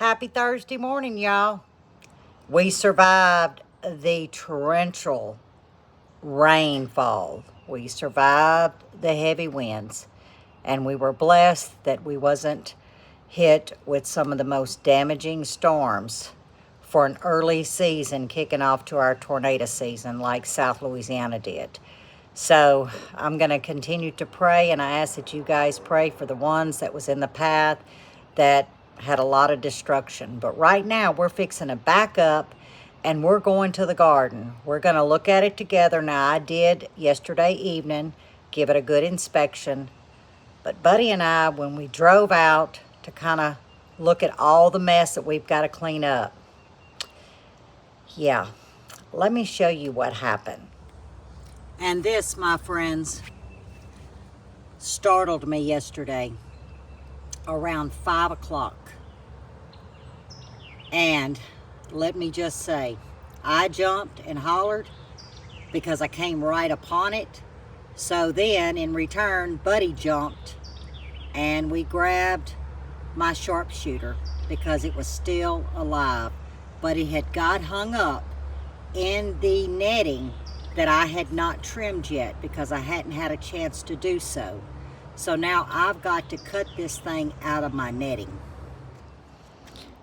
Happy Thursday morning, y'all. We survived the torrential rainfall. We survived the heavy winds, and we were blessed that we wasn't hit with some of the most damaging storms for an early season kicking off to our tornado season like South Louisiana did. So I'm going to continue to pray, and I ask that you guys pray for the ones that was in the path that had a lot of destruction. But right now we're fixing to back up and we're going to the garden. We're going to look at it together. Now, I did yesterday evening give it a good inspection, but Buddy and I, when we drove out to kind of look at all the mess that we've got to clean up, yeah, let me show you what happened. And this, my friends, startled me yesterday around 5 o'clock. And let me just say, I jumped and hollered because I came right upon it. So then, in return, Buddy jumped and we grabbed my sharpshooter because it was still alive. But it had got hung up in the netting that I had not trimmed yet because I hadn't had a chance to do so. So now I've got to cut this thing out of my netting.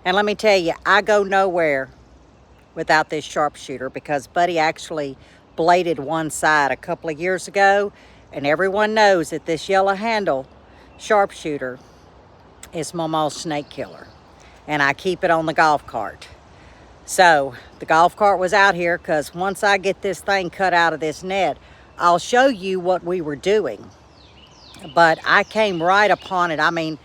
And let me tell you, I go nowhere without this sharpshooter because Buddy actually bladed one side a couple of years ago, and everyone knows that this yellow handle sharpshooter is Mama's snake killer, and I keep it on the golf cart. So the golf cart was out here because once I get this thing cut out of this net, I'll show you what we were doing. But I came right upon it. I mean,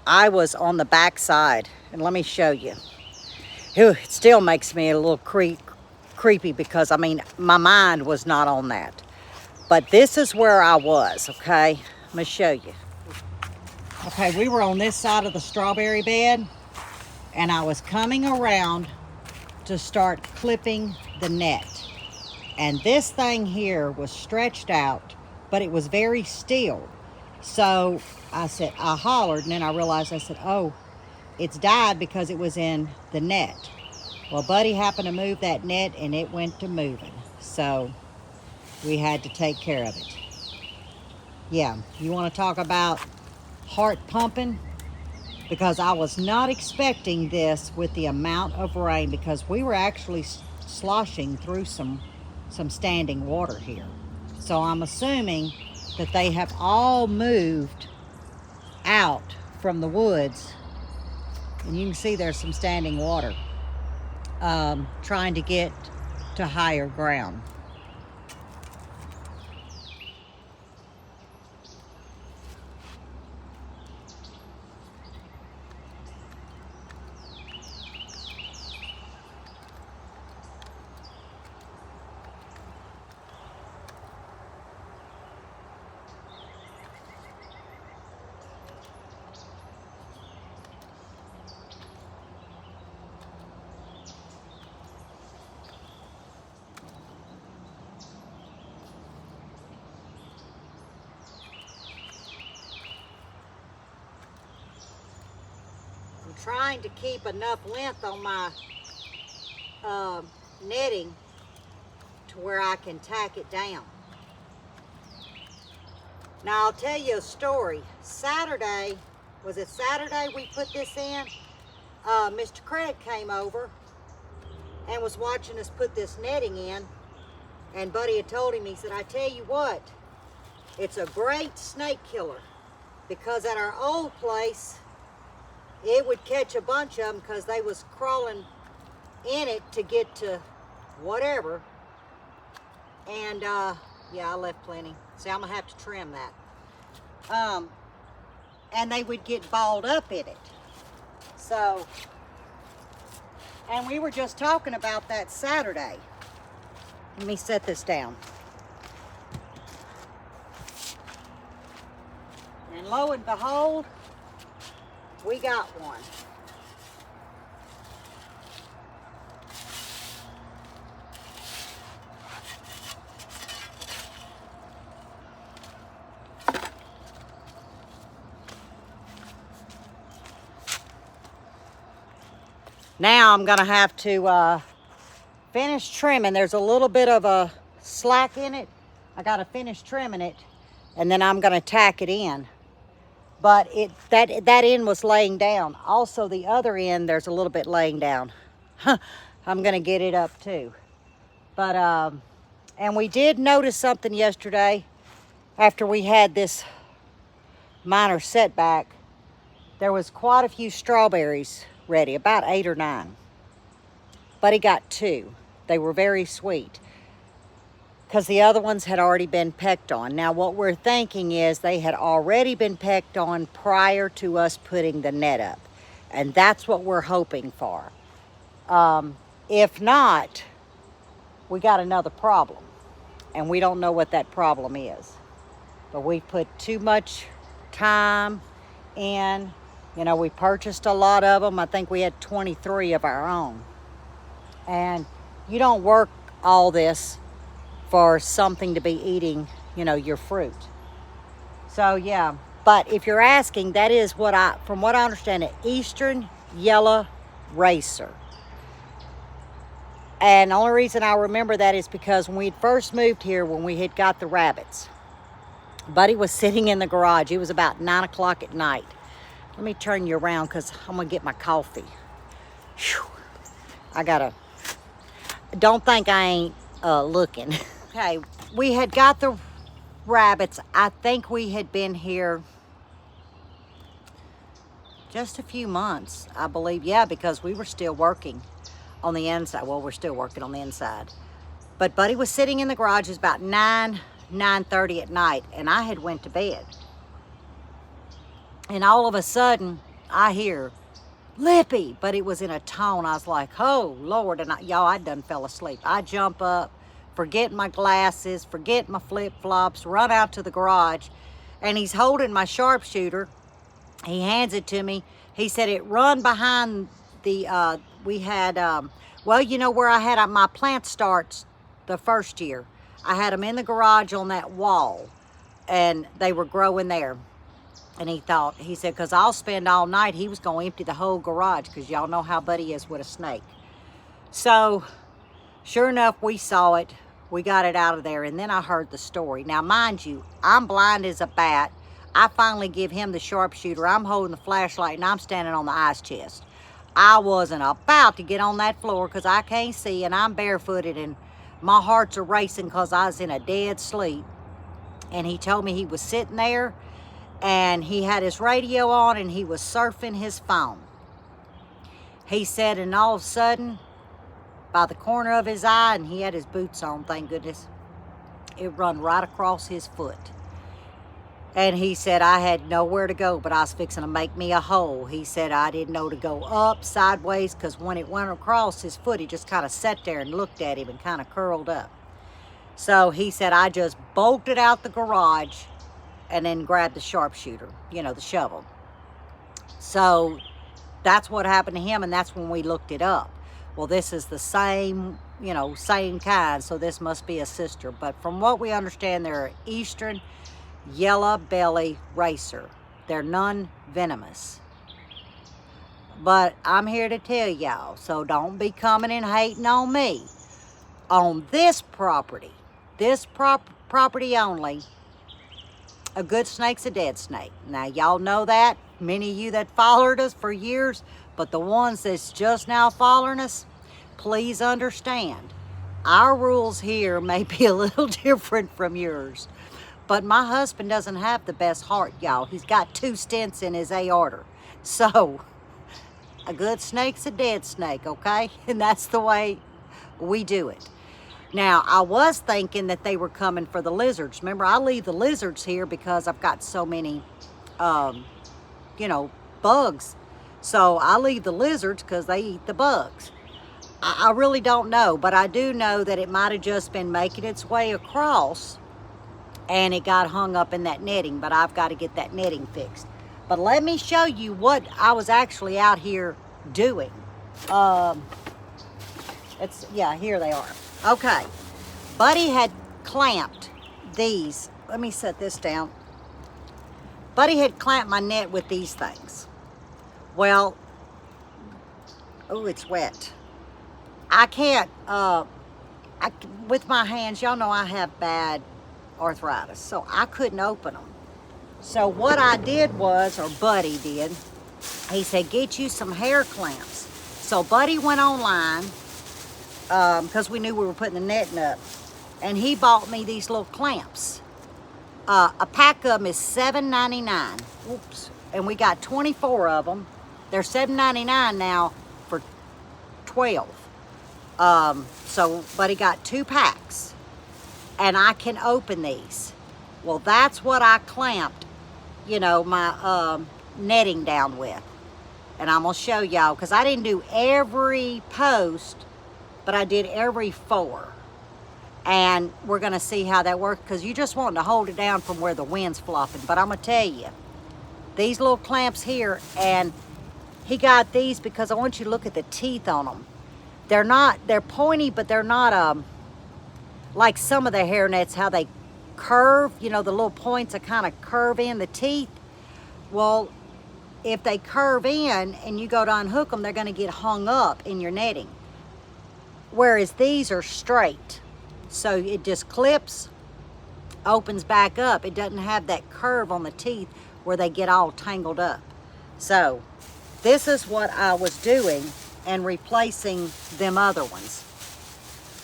I was on the back side, and let me show you. It still makes me a little creepy because, I mean, my mind was not on that. But this is where I was, okay? I'm going to show you. Okay, we were on this side of the strawberry bed, and I was coming around to start clipping the net. And this thing here was stretched out, but it was very still. So I hollered, and then I realized, I said, oh, it's died because it was in the net. Well, Buddy happened to move that net, and it went to moving. So we had to take care of it. Yeah, you want to talk about heart pumping? Because I was not expecting this with the amount of rain, because we were actually sloshing through some standing water here. So I'm assuming that they have all moved out from the woods, and you can see there's some standing water, trying to get to higher ground. I'm trying to keep enough length on my netting to where I can tack it down. Now I'll tell you a story. Was it Saturday we put this in? Mr. Craig came over and was watching us put this netting in, and Buddy had told him, he said, I tell you what, it's a great snake killer, because at our old place, it would catch a bunch of them because they was crawling in it to get to whatever. And yeah, I left plenty. See, I'm gonna have to trim that. And they would get balled up in it. So, and we were just talking about that Saturday. Let me set this down. And lo and behold, we got one. Now I'm gonna have to finish trimming. There's a little bit of a slack in it. I gotta finish trimming it, and then I'm gonna tack it in. But that end was laying down. Also, the other end, there's a little bit laying down. I'm gonna get it up too. But and we did notice something yesterday after we had this minor setback. There was quite a few strawberries ready, about 8 or 9. Buddy got 2. They were very sweet because the other ones had already been pecked on. Now what we're thinking is they had already been pecked on prior to us putting the net up. And that's what we're hoping for. If not, we got another problem. And we don't know what that problem is. But we put too much time in. You know, we purchased a lot of them. I think we had 23 of our own. And you don't work all this for something to be eating, you know, your fruit. So yeah, but if you're asking, that is from what I understand, an Eastern Yellow Racer. And the only reason I remember that is because when we first moved here, when we had got the rabbits, Buddy was sitting in the garage. It was about 9 o'clock at night. Let me turn you around because I'm going to get my coffee. Whew. Don't think I ain't looking. Okay, we had got the rabbits. I think we had been here just a few months, I believe. Yeah, because we were still working on the inside. Well, we're still working on the inside. But Buddy was sitting in the garage. It was about 9:30 at night, and I had went to bed. And all of a sudden, I hear, Lippy, but it was in a tone. I was like, oh, Lord, and y'all, I done fell asleep. I jump up, forget my glasses, forget my flip-flops, run out to the garage, and he's holding my sharpshooter. He hands it to me. He said it run behind the, we had, well, you know where I had my plant starts the first year. I had them in the garage on that wall, and they were growing there. And he said, because I'll spend all night. He was going to empty the whole garage because y'all know how Buddy is with a snake. So, sure enough, we saw it. We got it out of there, and then I heard the story. Now, mind you, I'm blind as a bat. I finally give him the sharpshooter. I'm holding the flashlight, and I'm standing on the ice chest. I wasn't about to get on that floor because I can't see, and I'm barefooted, and my heart's a racing because I was in a dead sleep. And he told me he was sitting there, and he had his radio on, and he was surfing his phone. He said, and all of a sudden, by the corner of his eye, and he had his boots on, thank goodness, it run right across his foot. And he said, I had nowhere to go, but I was fixing to make me a hole. He said, I didn't know to go up, sideways, because when it went across his foot, he just kind of sat there and looked at him and kind of curled up. So he said, I just bolted out the garage and then grabbed the sharpshooter, you know, the shovel. So that's what happened to him, and that's when we looked it up. Well, this is the same, you know, same kind, so this must be a sister. But from what we understand, they're an Eastern Yellow Belly Racer. They're non-venomous. But I'm here to tell y'all, so don't be coming and hating on me. On this property only, a good snake's a dead snake. Now, y'all know that. Many of you that followed us for years, but the ones that's just now following us, please understand. Our rules here may be a little different from yours. But my husband doesn't have the best heart, y'all. He's got 2 stents in his aorta. So, a good snake's a dead snake, okay? And that's the way we do it. Now, I was thinking that they were coming for the lizards. Remember, I leave the lizards here because I've got so many, you know, bugs. So, I leave the lizards because they eat the bugs. I really don't know, but I do know that it might have just been making its way across and it got hung up in that netting, but I've got to get that netting fixed. But let me show you what I was actually out here doing. Yeah, here they are. Okay, Buddy had clamped these. Let me set this down. Buddy had clamped my net with these things. Well, Oh, it's wet. I can't, with my hands, y'all know I have bad arthritis, so I couldn't open them. So what I did was, or Buddy did, he said, get you some hair clamps. So Buddy went online, because we knew we were putting the netting up, and he bought me these little clamps. A pack of them is $7.99. Oops. And we got 24 of them. They're $7.99 now for 12. So Buddy got 2 packs, and I can open these. Well, that's what I clamped, you know, my netting down with. And I'm gonna show y'all, because I didn't do every post, but I did every 4. And we're gonna see how that works, because you just want to hold it down from where the wind's flopping. But I'm gonna tell you, these little clamps here, and he got these because I want you to look at the teeth on them. They're pointy, but they're not like some of the hair nets, how they curve, you know, the little points that kind of curve in the teeth. Well, if they curve in and you go to unhook them, they're gonna get hung up in your netting. Whereas these are straight. So it just clips, opens back up. It doesn't have that curve on the teeth where they get all tangled up. So this is what I was doing and replacing them other ones.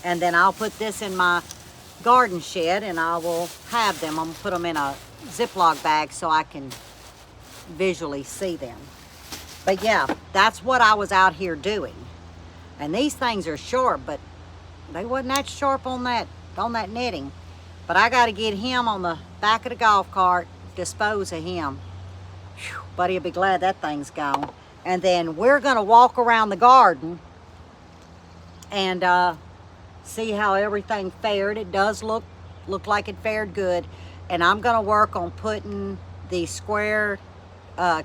And then I'll put this in my garden shed and I will have them. I'm gonna put them in a Ziploc bag so I can visually see them. But yeah, that's what I was out here doing. And these things are sharp, but they wasn't that sharp on that netting. But I got to get him on the back of the golf cart, dispose of him. Whew, buddy will be glad that thing's gone. And then we're going to walk around the garden and see how everything fared. It does look like it fared good. And I'm going to work on putting the square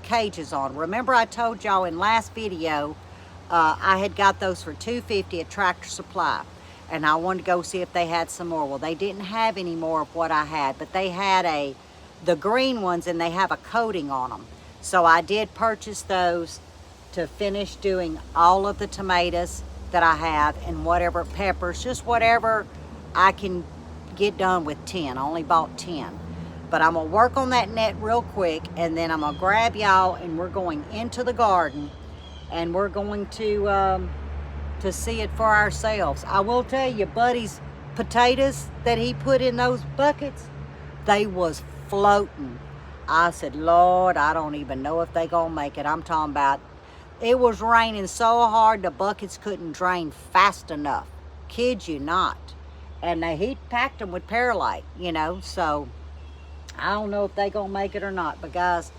cages on. Remember I told y'all in last video I had got those for $2.50 at Tractor Supply. And I wanted to go see if they had some more. Well, they didn't have any more of what I had, but they had the green ones, and they have a coating on them. So I did purchase those to finish doing all of the tomatoes that I have and whatever peppers, just whatever I can get done with 10. I only bought 10. But I'm gonna work on that net real quick, and then I'm gonna grab y'all and we're going into the garden and we're going to see it for ourselves. I will tell you, Buddy's potatoes that he put in those buckets, they was floating. I said, Lord, I don't even know if they gonna make it. I'm talking about, it was raining so hard the buckets couldn't drain fast enough. Kid you not. And he packed them with Paralite, you know, so I don't know if they gonna make it or not. But guys,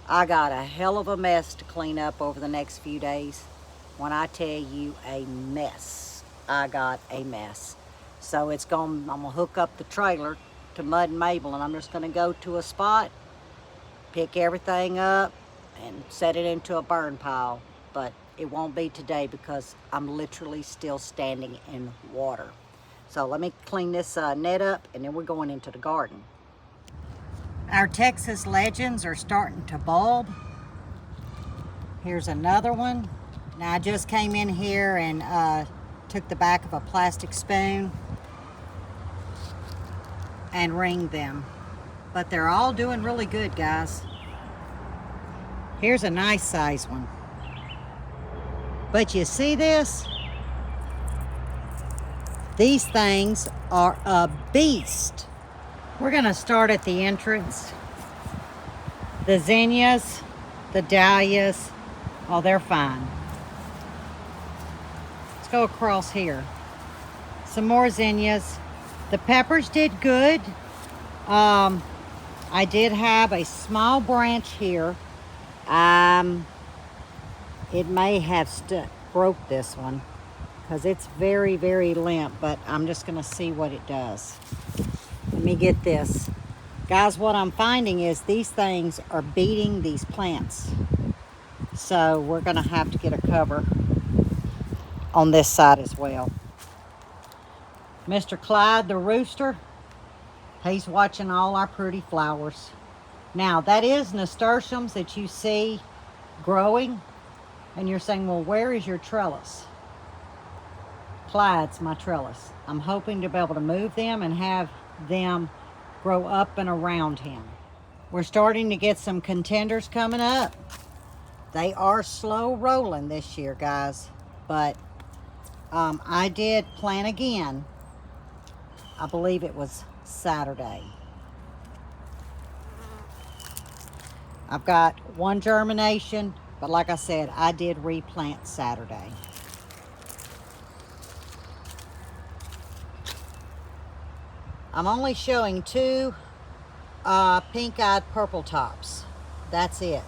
I got a hell of a mess to clean up over the next few days. When I tell you a mess, I got a mess. So I'm gonna hook up the trailer to Mud and Mabel, and I'm just gonna go to a spot, pick everything up, and set it into a burn pile. But it won't be today because I'm literally still standing in water. So let me clean this net up, and then we're going into the garden. Our Texas legends are starting to bulb. Here's another one. Now I just came in here and took the back of a plastic spoon and ringed them. But they're all doing really good, guys. Here's a nice size one. But you see this? These things are a beast. We're gonna start at the entrance. The zinnias, the dahlias, oh, they're fine. Let's go across here. Some more zinnias. The peppers did good. I did have a small branch here. It may have broke this one because it's very, very limp, but I'm just gonna see what it does. Let me get this. Guys, what I'm finding is these things are beating these plants. So we're gonna have to get a cover on this side as well. Mr. Clyde the rooster, he's watching all our pretty flowers. Now that is nasturtiums that you see growing. And you're saying, well, where is your trellis? Clyde's my trellis. I'm hoping to be able to move them and have them grow up and around him. We're starting to get some contenders coming up. They are slow rolling this year, guys. But I did plant again. I believe it was Saturday. I've got one germination, but like I said, I did replant Saturday. I'm only showing two pink-eyed purple tops. That's it.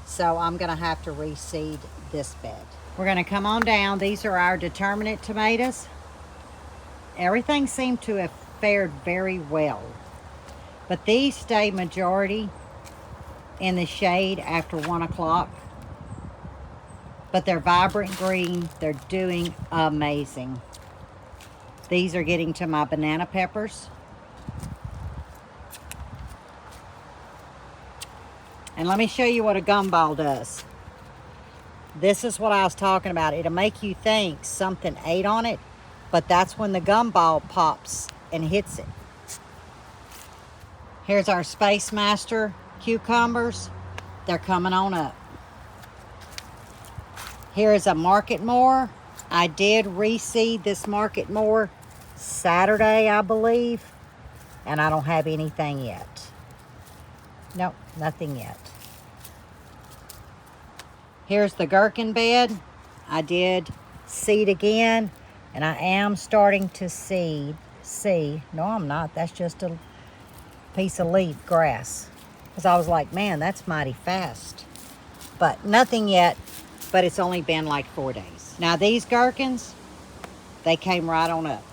So I'm gonna have to reseed this bed. We're gonna come on down. These are our determinate tomatoes. Everything seemed to have fared very well. But these stay majority in the shade after 1 o'clock. But they're vibrant green. They're doing amazing. These are getting to my banana peppers. And let me show you what a gumball does. This is what I was talking about. It'll make you think something ate on it, but that's when the gumball pops and hits it. Here's our Space Master cucumbers. They're coming on up. Here is a Market More. I did reseed this Market More Saturday, I believe, and I don't have anything yet. Nope, nothing yet. Here's the gherkin bed. I did seed again, and I am starting to see. No, I'm not. That's just a piece of leaf grass. Because I was like, man, that's mighty fast. But nothing yet, but it's only been like 4 days. Now these gherkins, they came right on up.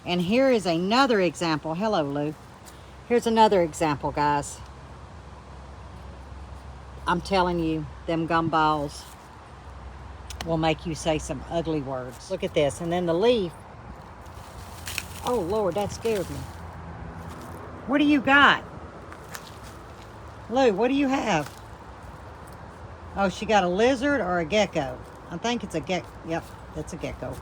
And here is another example. Hello, Lou. Here's another example, guys. I'm telling you, them gumballs will make you say some ugly words. Look at this. And then the leaf. Oh, Lord, that scared me. What do you got? Lou, what do you have? Oh, she got a lizard or a gecko. I think it's a gecko. Yep, that's a gecko.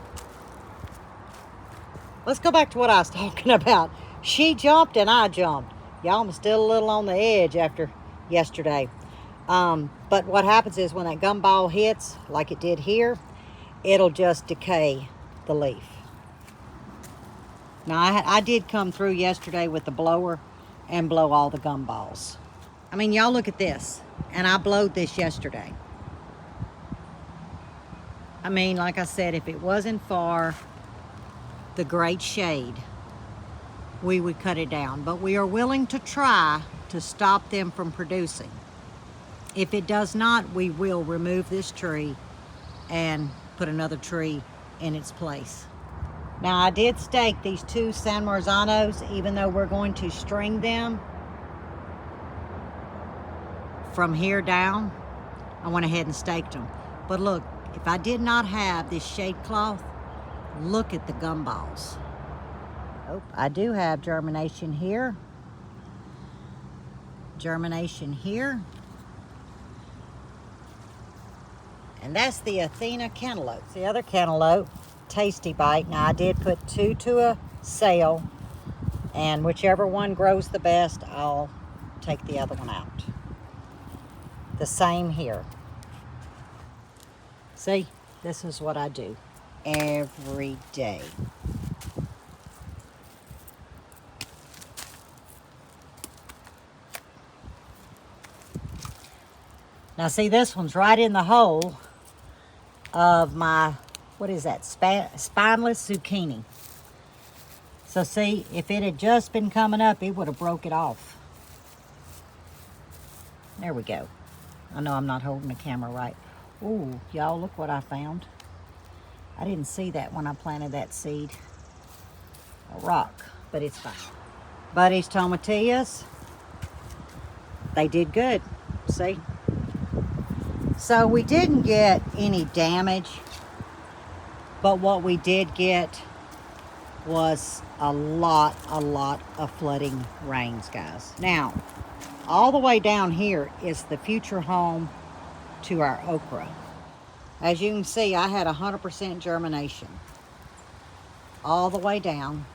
Let's go back to what I was talking about. She jumped and I jumped. Y'all, I'm still a little on the edge after yesterday. But what happens is when that gumball hits, like it did here, it'll just decay the leaf. Now, I did come through yesterday with the blower and blow all the gumballs. I mean, y'all look at this. And I blowed this yesterday. I mean, like I said, if it wasn't for the great shade, we would cut it down. But we are willing to try to stop them from producing. If it does not, we will remove this tree and put another tree in its place. Now, I did stake these two San Marzanos, even though we're going to string them from here down. I went ahead and staked them. But look, if I did not have this shade cloth, look at the gumballs. Oh, I do have germination here. Germination here. And that's the Athena cantaloupe. The other cantaloupe, Tasty Bite. Now, I did put 2 to a sale, and whichever one grows the best, I'll take the other one out. The same here. See, this is what I do every day. Now see, this one's right in the hole of my, what is that, spineless zucchini. So see, if it had just been coming up, it would have broke it off. There we go. I know I'm not holding the camera right. Ooh, y'all, look what I found. I didn't see that when I planted that seed. A rock, but it's fine. Buddy's tomatillas, they did good, see? So we didn't get any damage, but what we did get was a lot of flooding rains, guys. Now, all the way down here is the future home to our okra. As you can see, I had 100% germination all the way down.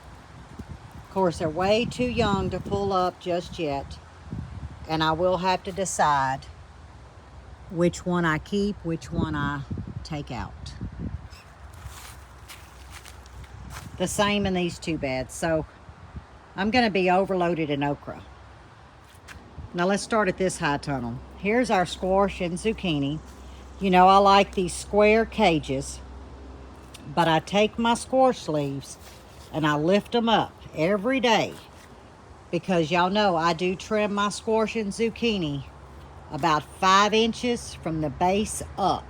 Of course, they're way too young to pull up just yet, and I will have to decide which one I keep, which one I take out. The same in these two beds, so I'm going to be overloaded in okra. Now let's start at this high tunnel. Here's our squash and zucchini. You know I like these square cages, but I take my squash leaves and I lift them up every day because y'all know I do trim my squash and zucchini about 5 inches from the base up.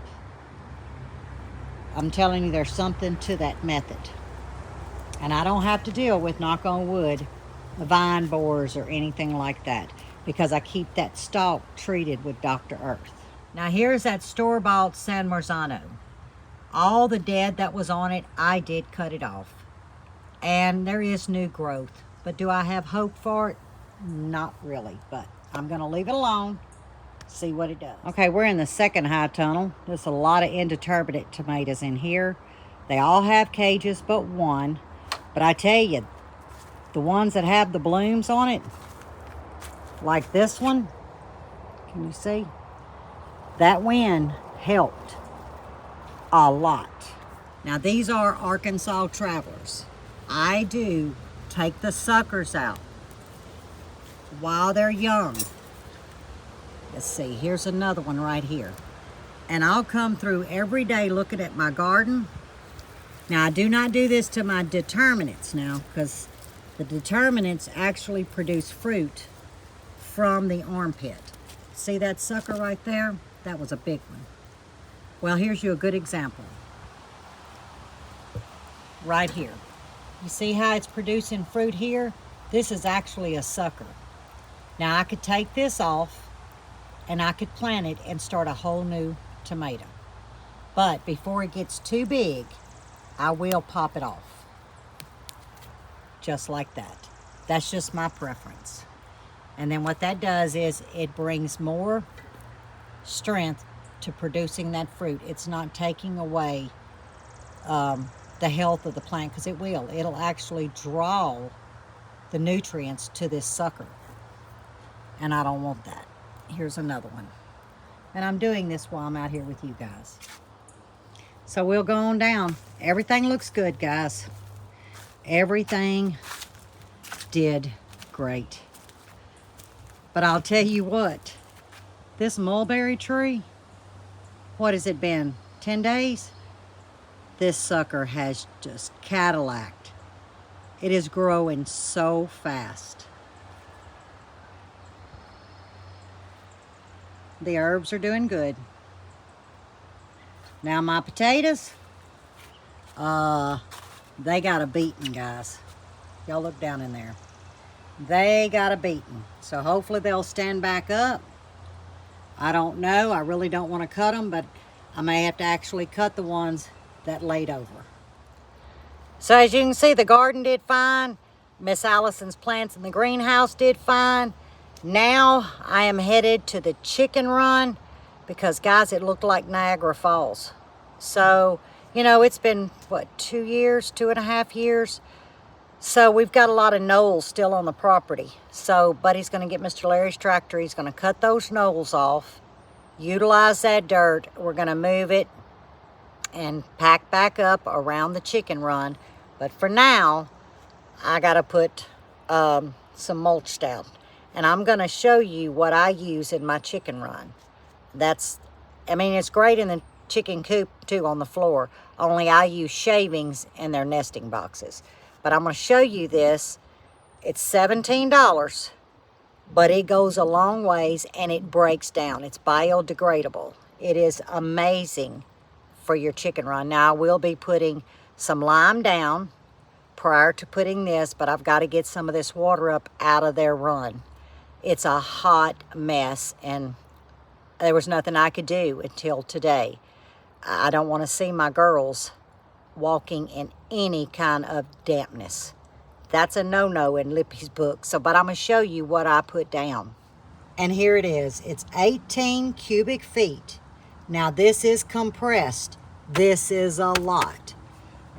I'm telling you, there's something to that method. And I don't have to deal with, knock on wood, vine borers or anything like that because I keep that stalk treated with Dr. Earth. Now here's that store-bought San Marzano. All the dead that was on it, I did cut it off. And there is new growth. But do I have hope for it? Not really, but I'm going to leave it alone, see what it does. Okay, we're in the second high tunnel. There's a lot of indeterminate tomatoes in here. They all have cages but one. But I tell you, the ones that have the blooms on it, like this one, can you see? That wind helped a lot. Now these are Arkansas Travelers. I do take the suckers out while they're young. Let's see, here's another one right here. And I'll come through every day looking at my garden. Now I do not do this to my determinants now, because the determinants actually produce fruit from the armpit. See that sucker right there? That was a big one. Well, here's you a good example. Right here. You see how it's producing fruit here? This is actually a sucker. Now I could take this off and I could plant it and start a whole new tomato. But before it gets too big, I will pop it off. Just like that. That's just my preference. And then what that does is it brings more strength to producing that fruit. It's not taking away the health of the plant, because it will. It'll actually draw the nutrients to this sucker. And I don't want that. Here's another one. And I'm doing this while I'm out here with you guys. So we'll go on down. Everything looks good, guys. Everything did great. But I'll tell you what, this mulberry tree, what has it been, 10 days? This sucker has just Cadillaced. It is growing so fast. The herbs are doing good. Now my potatoes, they got a beating, guys. Y'all look down in there. They got a beating. So hopefully they'll stand back up. I don't know. I really don't want to cut them, but I may have to actually cut the ones that laid over. So as you can see, the garden did fine. Miss Allison's plants in the greenhouse did fine. Now I am headed to the chicken run because, guys, it looked like Niagara Falls. So, you know, it's been, what, 2 years, 2.5 years? So we've got a lot of knolls still on the property. So Buddy's going to get Mr. Larry's tractor. He's going to cut those knolls off, utilize that dirt. We're going to move it and pack back up around the chicken run. But for now, I got to put some mulch down. And I'm going to show you what I use in my chicken run. I mean, it's great in the chicken coop too, on the floor. Only I use shavings in their nesting boxes. But I'm going to show you this. It's $17, but it goes a long ways and it breaks down. It's biodegradable. It is amazing for your chicken run. Now I will be putting some lime down prior to putting this, but I've got to get some of this water up out of their run. It's a hot mess, and there was nothing I could do until today. I don't want to see my girls walking in any kind of dampness. That's a no-no in Lippy's book. But I'm going to show you what I put down. And here it is. It's 18 cubic feet Now this is compressed. This is a lot.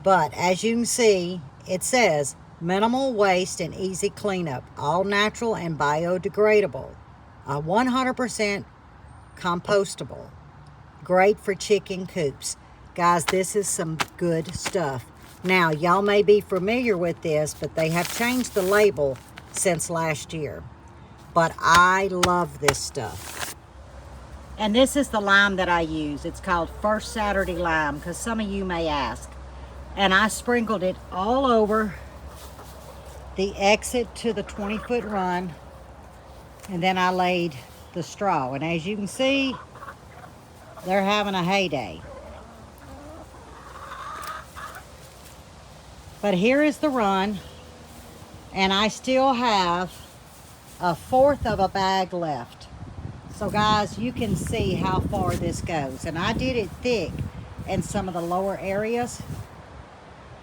But as you can see, it says minimal waste and easy cleanup, all natural and biodegradable, 100% compostable, great for chicken coops. Guys, this is some good stuff. Now, y'all may be familiar with this, but they have changed the label since last year. But I love this stuff. And this is the lime that I use. It's called First Saturday Lime, because some of you may ask. And I sprinkled it all over the exit to the 20-foot run. And then I laid the straw. And as you can see, they're having a heyday. But here is the run, and I still have a fourth of a bag left. So guys, you can see how far this goes. And I did it thick in some of the lower areas.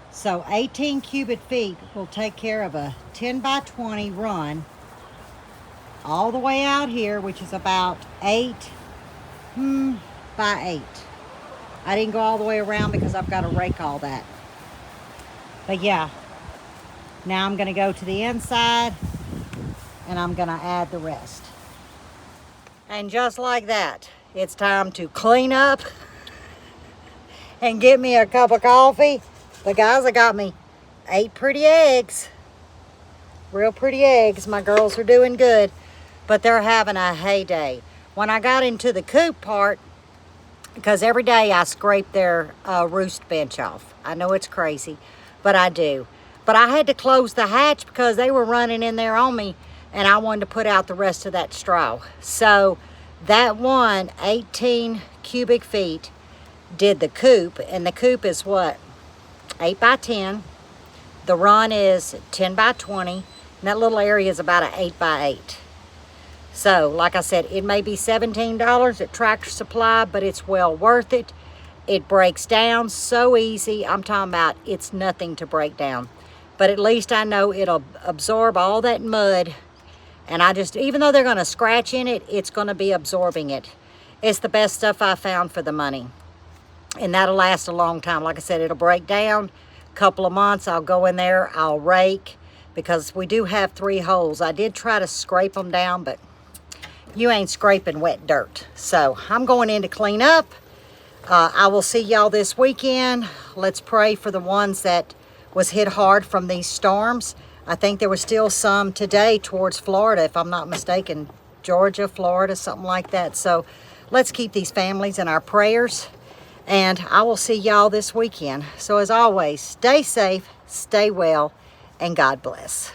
So 18 cubic feet will take care of a 10 by 20 run all the way out here, which is about 8 by 8. I didn't go all the way around because I've got to rake all that. But yeah, now I'm going to go to the inside and I'm going to add the rest. And just like that, it's time to clean up and get me a cup of coffee. But guys, I got me 8 pretty eggs. Real pretty eggs. My girls are doing good, but they're having a heyday. When I got into the coop part, because every day I scrape their roost bench off. I know it's crazy, but I do. But I had to close the hatch because they were running in there on me, and I wanted to put out the rest of that straw. So that one 18 cubic feet did the coop, and the coop is what? 8 by 10. The run is 10 by 20, and that little area is about an 8 by 8. So, like I said, it may be $17 at Tractor Supply, but it's well worth it. It breaks down so easy. I'm talking about it's nothing to break down. But at least I know it'll absorb all that mud. And even though they're going to scratch in it, it's going to be absorbing it. It's the best stuff I found for the money. And that'll last a long time. Like I said, it'll break down. A couple of months, I'll go in there, I'll rake. Because we do have 3 holes. I did try to scrape them down, but you ain't scraping wet dirt. So I'm going in to clean up. I will see y'all this weekend. Let's pray for the ones that was hit hard from these storms. I think there was still some today towards Florida, if I'm not mistaken. Georgia, Florida, something like that. So let's keep these families in our prayers. And I will see y'all this weekend. So as always, stay safe, stay well, and God bless.